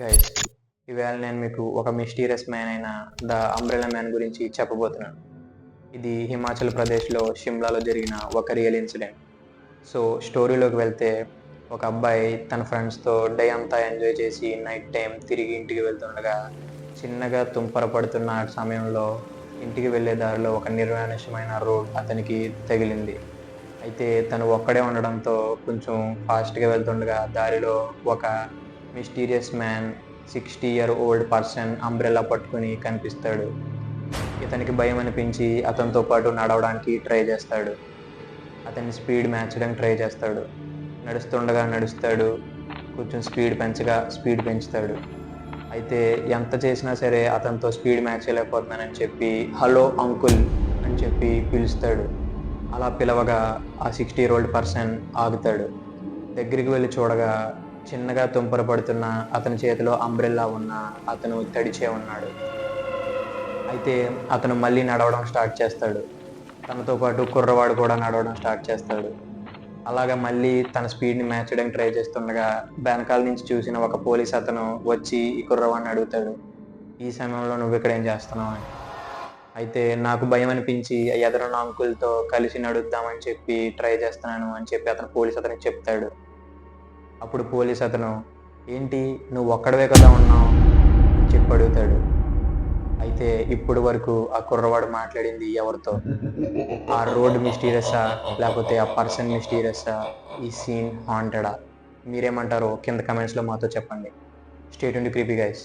Guys, ఈవేళ నేను మీకు ఒక మిస్టీరియస్ మ్యాన్ అయిన ద అంబ్రెల్లా మ్యాన్ గురించి చెప్పబోతున్నాను. ఇది హిమాచల్ ప్రదేశ్లో షిమ్లాలో జరిగిన ఒక రియల్ ఇన్సిడెంట్. సో స్టోరీలోకి వెళ్తే, ఒక అబ్బాయి తన ఫ్రెండ్స్తో డే అంతా ఎంజాయ్ చేసి నైట్ టైం తిరిగి ఇంటికి వెళ్తుండగా చిన్నగా తుంపర పడుతున్న ఆ సమయంలో ఇంటికి వెళ్ళే దారిలో ఒక నిర్మానుష్యమైన రోడ్ అతనికి తగిలింది. అయితే తను ఒక్కడే ఉండడంతో కొంచెం ఫాస్ట్గా వెళ్తుండగా దారిలో ఒక mysterious man 60-year-old person umbrella పట్టుకుని కనిపిస్తాడు. ఇతనికి భయం అనిపించి అతనితో పాటు నడవడానికి ట్రై చేస్తాడు. అతని స్పీడ్ మార్చడానికి ట్రై చేస్తాడు. నడుస్తాడు, కొంచెం స్పీడ్ పెంచుతాడు. అయితే ఎంత చేసినా సరే అతనితో స్పీడ్ మ్యాచ్ చేయలేకపోతున్నానని చెప్పి హలో అంకుల్ అని చెప్పి పిలుస్తాడు. అలా పిలవగా ఆ 60-year-old పర్సన్ ఆగుతాడు. దగ్గరికి వెళ్ళి చూడగా చిన్నగా తుంపర పడుతున్న అతని చేతిలో అంబ్రెల్లా ఉన్న అతను తడిచే ఉన్నాడు. అయితే అతను మళ్ళీ నడవడం స్టార్ట్ చేస్తాడు. తనతో పాటు కుర్రవాడు కూడా నడవడం స్టార్ట్ చేస్తాడు. అలాగా మళ్ళీ తన స్పీడ్ని మ్యాచ్ చేయడానికి ట్రై చేస్తుండగా వెనకాల నుంచి చూసిన ఒక పోలీస్ అతను వచ్చి ఈ కుర్రవాడిని అడుగుతాడు, ఈ సమయంలో నువ్వు ఇక్కడ ఏం చేస్తున్నావు అని. అయితే నాకు భయం అనిపించి ఎదురున్న అంకుల్తో కలిసి నడుద్దామని చెప్పి ట్రై చేస్తున్నాను అని చెప్పి పోలీస్ అతనికి చెప్తాడు. అప్పుడు పోలీస్ అతను, ఏంటి నువ్వు ఒక్కడవే కదా ఉన్నావు అని చెప్పి అడుగుతాడు. అయితే ఇప్పుడు వరకు ఆ కుర్రవాడు మాట్లాడింది ఎవరితో? ఆ రోడ్ మిస్టీరియసా లేకపోతే ఆ పర్సన్ మిస్టీరియసా? ఈ సీన్ హాంటెడా? మీరేమంటారో కింద కమెంట్స్లో మాతో చెప్పండి. Stay tuned creepy guys.